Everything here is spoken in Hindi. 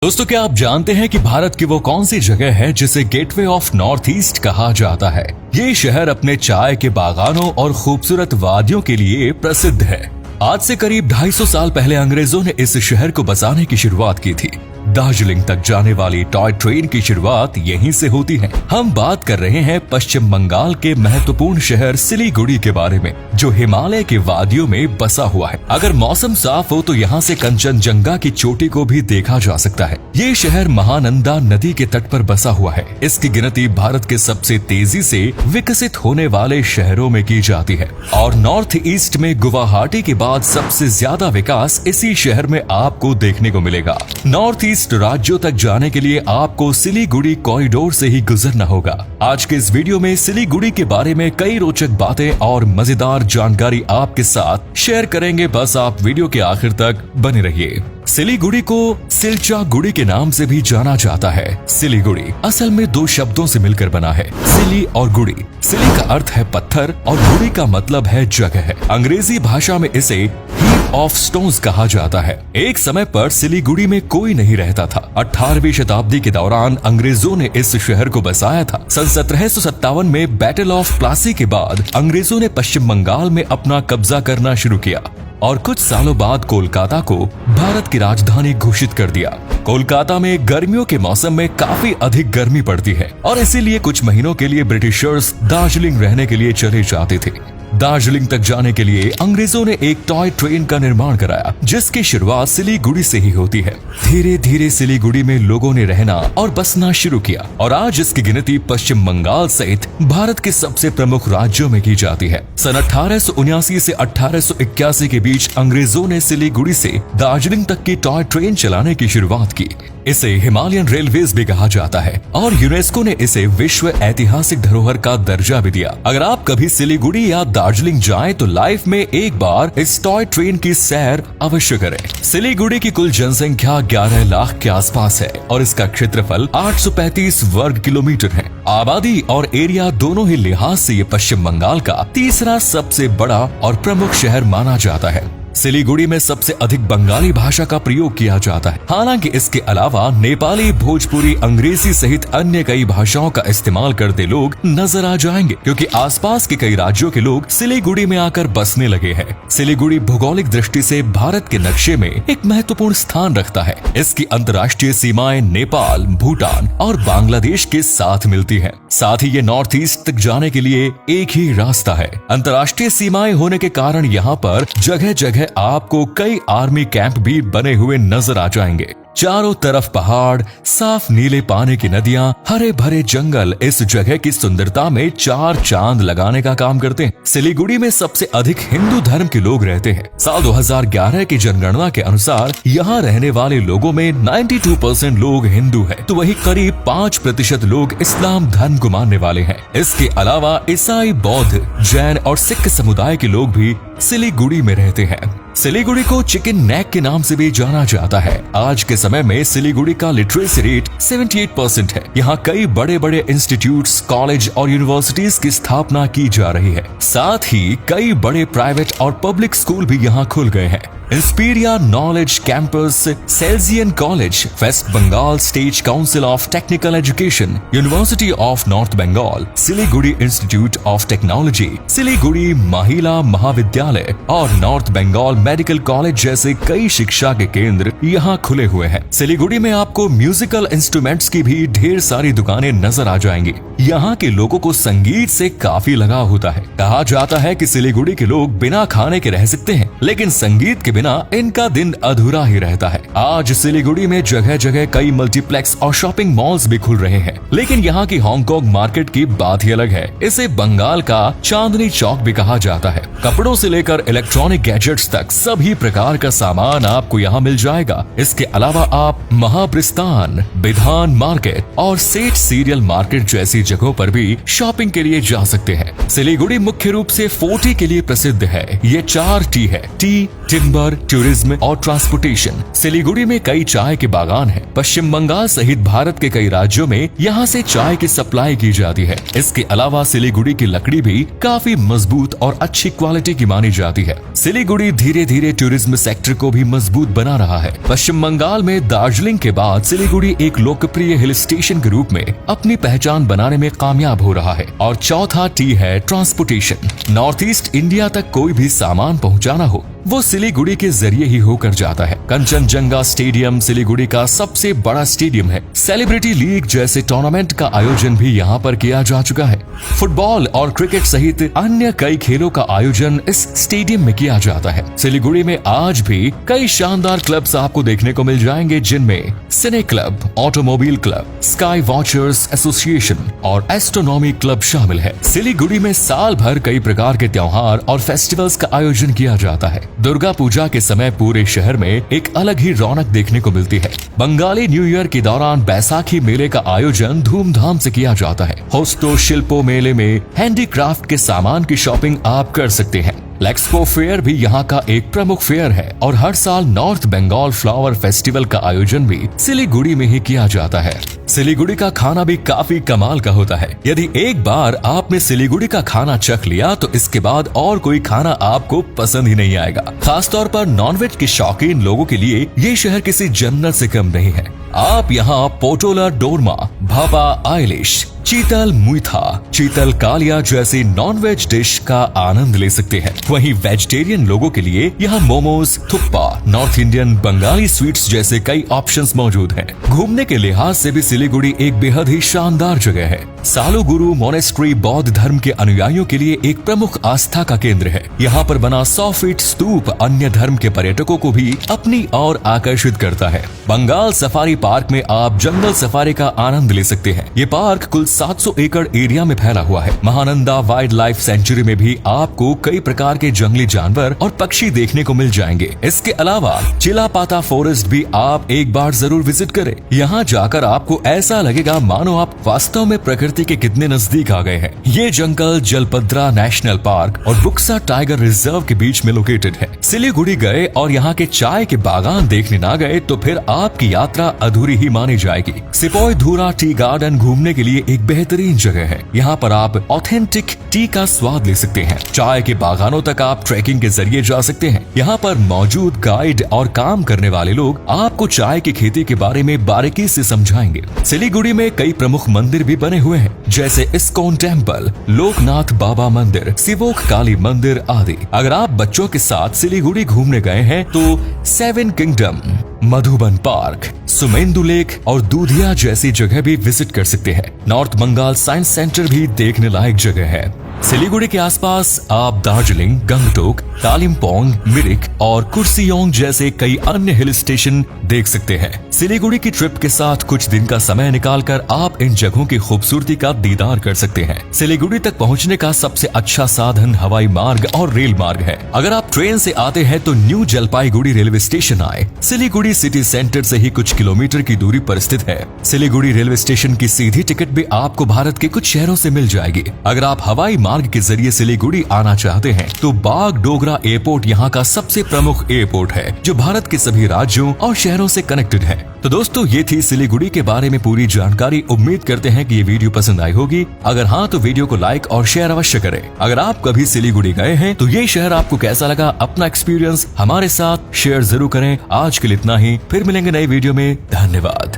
दोस्तों, क्या आप जानते हैं कि भारत की वो कौन सी जगह है जिसे गेटवे ऑफ नॉर्थ ईस्ट कहा जाता है। ये शहर अपने चाय के बागानों और खूबसूरत वादियों के लिए प्रसिद्ध है। आज से करीब 250 साल पहले अंग्रेजों ने इस शहर को बसाने की शुरुआत की थी। दार्जिलिंग तक जाने वाली टॉय ट्रेन की शुरुआत यहीं से होती है। हम बात कर रहे हैं पश्चिम बंगाल के महत्वपूर्ण शहर सिलीगुड़ी के बारे में, जो हिमालय के वादियों में बसा हुआ है। अगर मौसम साफ हो तो यहाँ से कंचनजंगा की चोटी को भी देखा जा सकता है। ये शहर महानंदा नदी के तट पर बसा हुआ है। इसकी गिनती भारत के सबसे तेजी से विकसित होने वाले शहरों में की जाती है और नॉर्थ ईस्ट में गुवाहाटी के बाद सबसे ज्यादा विकास इसी शहर में आपको देखने को मिलेगा। नॉर्थ ईस्ट राज्यों तक जाने के लिए आपको सिलीगुड़ी कॉरिडोर से ही गुजरना होगा। आज के इस वीडियो में सिलीगुड़ी के बारे में कई रोचक बातें और मजेदार जानकारी आपके साथ शेयर करेंगे। बस आप वीडियो के आखिर तक बने रहिए। सिलीगुड़ी को सिलचागुड़ी के नाम से भी जाना जाता है। सिलीगुड़ी असल में दो शब्दों से मिलकर बना है, सिली और गुड़ी। सिली का अर्थ है पत्थर और गुड़ी का मतलब है जगह। अंग्रेजी भाषा में इसे हीप ऑफ स्टोन्स कहा जाता है। एक समय पर सिलीगुड़ी में कोई नहीं रहता था। 18वीं शताब्दी के दौरान अंग्रेजों ने इस शहर को बसाया था। सन 1757 में बैटल ऑफ प्लासी के बाद अंग्रेजों ने पश्चिम बंगाल में अपना कब्जा करना शुरू किया और कुछ सालों बाद कोलकाता को भारत की राजधानी घोषित कर दिया। कोलकाता में गर्मियों के मौसम में काफी अधिक गर्मी पड़ती है और इसीलिए कुछ महीनों के लिए ब्रिटिशर्स दार्जिलिंग रहने के लिए चले जाते थे। दार्जिलिंग तक जाने के लिए अंग्रेजों ने एक टॉय ट्रेन का निर्माण कराया, जिसकी शुरुआत सिलीगुड़ी से ही होती है। धीरे धीरे सिलीगुड़ी में लोगों ने रहना और बसना शुरू किया और आज इसकी गिनती पश्चिम बंगाल सहित भारत के सबसे प्रमुख राज्यों में की जाती है। सन 1879 से 1881 के बीच अंग्रेजों ने सिलीगुड़ी से दार्जिलिंग तक की टॉय ट्रेन चलाने की शुरुआत की। इसे हिमालयन रेलवेज भी कहा जाता है और यूनेस्को ने इसे विश्व ऐतिहासिक धरोहर का दर्जा भी दिया। अगर आप कभी सिलीगुड़ी या दार्जिलिंग जाएं तो लाइफ में एक बार इस टॉय ट्रेन की सैर अवश्य करें। सिलीगुड़ी की कुल जनसंख्या 11 लाख के आसपास है और इसका क्षेत्रफल 835 वर्ग किलोमीटर है। आबादी और एरिया दोनों ही लिहाज से ये पश्चिम बंगाल का तीसरा सबसे बड़ा और प्रमुख शहर माना जाता है। सिलीगुड़ी में सबसे अधिक बंगाली भाषा का प्रयोग किया जाता है। हालांकि इसके अलावा नेपाली, भोजपुरी, अंग्रेजी सहित अन्य कई भाषाओं का इस्तेमाल करते लोग नजर आ जाएंगे, क्योंकि आसपास के कई राज्यों के लोग सिलीगुड़ी में आकर बसने लगे हैं। सिलीगुड़ी भौगोलिक दृष्टि से भारत के नक्शे में एक महत्वपूर्ण स्थान रखता है। इसकी अंतर्राष्ट्रीय सीमाएं नेपाल, भूटान और बांग्लादेश के साथ मिलती है। साथ ही ये नॉर्थ ईस्ट तक जाने के लिए एक ही रास्ता है। अंतर्राष्ट्रीय सीमाएं होने के कारण यहाँ पर जगह जगह आपको कई आर्मी कैंप भी बने हुए नजर आ जाएंगे। चारों तरफ पहाड़, साफ नीले पानी की नदियां, हरे भरे जंगल इस जगह की सुंदरता में चार चांद लगाने का काम करते हैं। सिलीगुड़ी में सबसे अधिक हिंदू धर्म के लोग रहते हैं। साल 2011 की जनगणना के अनुसार यहाँ रहने वाले लोगों में 92% लोग हिंदू हैं, तो वही करीब 5% लोग इस्लाम धर्म को मानने वाले हैं। इसके अलावा ईसाई, बौद्ध, जैन और सिख समुदाय के लोग भी सिलीगुड़ी में रहते हैं। सिलीगुड़ी को चिकन नेक के नाम से भी जाना जाता है। आज के समय में सिलीगुड़ी का लिटरेसी रेट 78% है। यहाँ कई बड़े बड़े इंस्टीट्यूट्स, कॉलेज और यूनिवर्सिटीज की स्थापना की जा रही है। साथ ही कई बड़े प्राइवेट और पब्लिक स्कूल भी यहाँ खुल गए हैं। Inspiria knowledge campus, Salesian college, west Bengal state council of technical education, university of north Bengal, Siliguri institute of technology, Siliguri Mahila Mahavidyalaya और नॉर्थ बंगाल मेडिकल कॉलेज जैसे कई शिक्षा के केंद्र यहाँ खुले हुए हैं। सिलीगुड़ी में आपको म्यूजिकल इंस्ट्रूमेंट्स की भी ढेर सारी दुकानें नजर आ जाएंगी। यहाँ के लोगों को संगीत से काफी लगाव होता है। कहा जाता है कि सिलीगुड़ी के लोग बिना खाने के रह सकते हैं, लेकिन संगीत के बिना इनका दिन अधूरा ही रहता है। आज सिलीगुड़ी में जगह जगह कई मल्टीप्लेक्स और शॉपिंग मॉल्स भी खुल रहे हैं, लेकिन यहाँ की हांगकांग मार्केट की बात ही अलग है। इसे बंगाल का चांदनी चौक भी कहा जाता है। कपड़ों से लेकर इलेक्ट्रॉनिक गैजेट्स तक सभी प्रकार का सामान आपको यहाँ मिल जाएगा। इसके अलावा आप महाब्रिस्तान, बिधान मार्केट और सेठ सीरियल मार्केट जैसी जगहों पर भी शॉपिंग के लिए जा सकते हैं। सिलीगुड़ी मुख्य रूप से 40 के लिए प्रसिद्ध है। ये 4 टी है, टी, टिम्बर, लेबर, टूरिज्म और ट्रांसपोर्टेशन। सिलीगुड़ी में कई चाय के बागान हैं। पश्चिम बंगाल सहित भारत के कई राज्यों में यहाँ से चाय की सप्लाई की जाती है। इसके अलावा सिलीगुड़ी की लकड़ी भी काफी मजबूत और अच्छी क्वालिटी की मानी जाती है। सिलीगुड़ी धीरे धीरे टूरिज्म सेक्टर को भी मजबूत बना रहा है। पश्चिम बंगाल में दार्जिलिंग के बाद सिलीगुड़ी एक लोकप्रिय हिल स्टेशन के रूप में अपनी पहचान बनाने में कामयाब हो रहा है। और चौथा टी है ट्रांसपोर्टेशन। नॉर्थ ईस्ट इंडिया तक कोई भी सामान पहुंचाना हो वो सिलीगुड़ी के जरिए ही होकर जाता है। कंचनजंगा स्टेडियम सिलीगुड़ी का सबसे बड़ा स्टेडियम है। सेलिब्रिटी लीग जैसे टूर्नामेंट का आयोजन भी यहाँ पर किया जा चुका है। फुटबॉल और क्रिकेट सहित अन्य कई खेलों का आयोजन इस स्टेडियम में किया जाता है। सिलीगुड़ी में आज भी कई शानदार क्लब्स आपको देखने को मिल जाएंगे, जिनमें cine club, automobile club, sky watchers association और एस्ट्रोनॉमी क्लब शामिल है। सिलीगुड़ी में साल भर कई प्रकार के त्योहार और फेस्टिवल्स का आयोजन किया जाता है। दुर्गा पूजा के समय पूरे शहर में एक अलग ही रौनक देखने को मिलती है। बंगाली न्यू ईयर के दौरान बैसाखी मेले का आयोजन धूमधाम से किया जाता है। होस्तो शिल्पो मेले में हैंडीक्राफ्ट के सामान की शॉपिंग आप कर सकते हैं। लेक्सपो फेयर भी यहाँ का एक प्रमुख फेयर है और हर साल नॉर्थ बंगाल फ्लावर फेस्टिवल का आयोजन भी सिलीगुड़ी में ही किया जाता है। सिलीगुड़ी का खाना भी काफी कमाल का होता है। यदि एक बार आपने सिलीगुड़ी का खाना चख लिया तो इसके बाद और कोई खाना आपको पसंद ही नहीं आएगा। खासतौर पर नॉनवेज के शौकीन लोगों के लिए ये शहर किसी जन्नत से कम नहीं है। आप यहाँ पोटोला डोरमा, भापा आइलिश, चीतल मुइथा, चीतल कालिया जैसी नॉनवेज डिश का आनंद ले सकते हैं। वहीं वेजिटेरियन लोगों के लिए यहाँ momos, thukpa, north Indian, Bengali sweets जैसे कई ऑप्शंस मौजूद हैं। घूमने के लिहाज से भी सिलीगुड़ी एक बेहद ही शानदार जगह है। सालुगुरु मोनेस्ट्री बौद्ध धर्म के अनुयायियों के लिए एक प्रमुख आस्था का केंद्र है। यहाँ पर बना 100 फीट स्तूप अन्य धर्म के पर्यटकों को भी अपनी ओर आकर्षित करता है। बंगाल सफारी पार्क में आप जंगल सफारी का आनंद ले सकते हैं। ये पार्क कुल 700 एकड़ एरिया में फैला हुआ है। महानंदा वाइल्ड लाइफ सेंचुरी में भी आपको कई प्रकार के जंगली जानवर और पक्षी देखने को मिल जाएंगे। इसके अलावा चिलापाता फॉरेस्ट भी आप एक बार जरूर विजिट करें। यहाँ जाकर आपको ऐसा लगेगा मानो आप वास्तव में प्रकृति के कितने नजदीक आ गए हैं। ये जंगल जलपद्रा नेशनल पार्क और बुक्सा टाइगर रिजर्व के बीच में लोकेटेड है। सिलीगुड़ी गए और यहाँ के चाय के बागान देखने ना गए तो फिर आपकी यात्रा अधूरी ही मानी जाएगी। सिपोई धूरा टी गार्डन घूमने के लिए एक बेहतरीन जगह है। यहाँ पर आप ऑथेंटिक टी का स्वाद ले सकते हैं। चाय के बागानों तक आप ट्रैकिंग के जरिए जा सकते हैं। यहाँ पर मौजूद गाइड और काम करने वाले लोग आपको चाय की खेती के बारे में बारीकी से समझाएंगे। सिलीगुड़ी में कई प्रमुख मंदिर भी बने हुए हैं, जैसे इस्कॉन टेम्पल, लोकनाथ बाबा मंदिर, सिवोक काली मंदिर आदि। अगर आप बच्चों के साथ सिलीगुड़ी घूमने गए हैं तो 7 kingdom, Madhuban park, Sumendu lake और दूधिया जैसी जगह भी विजिट कर सकते हैं। नॉर्थ बंगाल साइंस सेंटर भी देखने लायक जगह है। सिलीगुड़ी के आसपास आप दार्जिलिंग, गंगटोक, कालिम्पोंग, मिरिक और कुर्सियोंग जैसे कई अन्य हिल स्टेशन देख सकते हैं। सिलीगुड़ी की ट्रिप के साथ कुछ दिन का समय निकालकर आप इन जगहों की खूबसूरती का दीदार कर सकते हैं। सिलीगुड़ी तक पहुंचने का सबसे अच्छा साधन हवाई मार्ग और रेल मार्ग है। अगर आप ट्रेन से आते हैं तो न्यू जलपाईगुड़ी रेलवे स्टेशन आए। सिलीगुड़ी सिटी सेंटर से ही कुछ किलोमीटर की दूरी पर स्थित है। सिलीगुड़ी रेलवे स्टेशन की सीधी टिकट भी आपको भारत के कुछ शहरों से मिल जाएगी। अगर आप हवाई मार्ग के जरिए सिलीगुड़ी आना चाहते हैं तो बागडोगरा एयरपोर्ट यहाँ का सबसे प्रमुख एयरपोर्ट है, जो भारत के सभी राज्यों और शहरों से कनेक्टेड है। तो दोस्तों, ये थी सिलीगुड़ी के बारे में पूरी जानकारी। उम्मीद करते हैं कि ये वीडियो पसंद आई होगी। अगर हाँ तो वीडियो को लाइक और शेयर अवश्य करें। अगर आप कभी सिलीगुड़ी गए हैं तो ये शहर आपको कैसा लगा, अपना एक्सपीरियंस हमारे साथ शेयर जरूर करें। आज के लिए इतना ही, फिर मिलेंगे नई वीडियो में। धन्यवाद।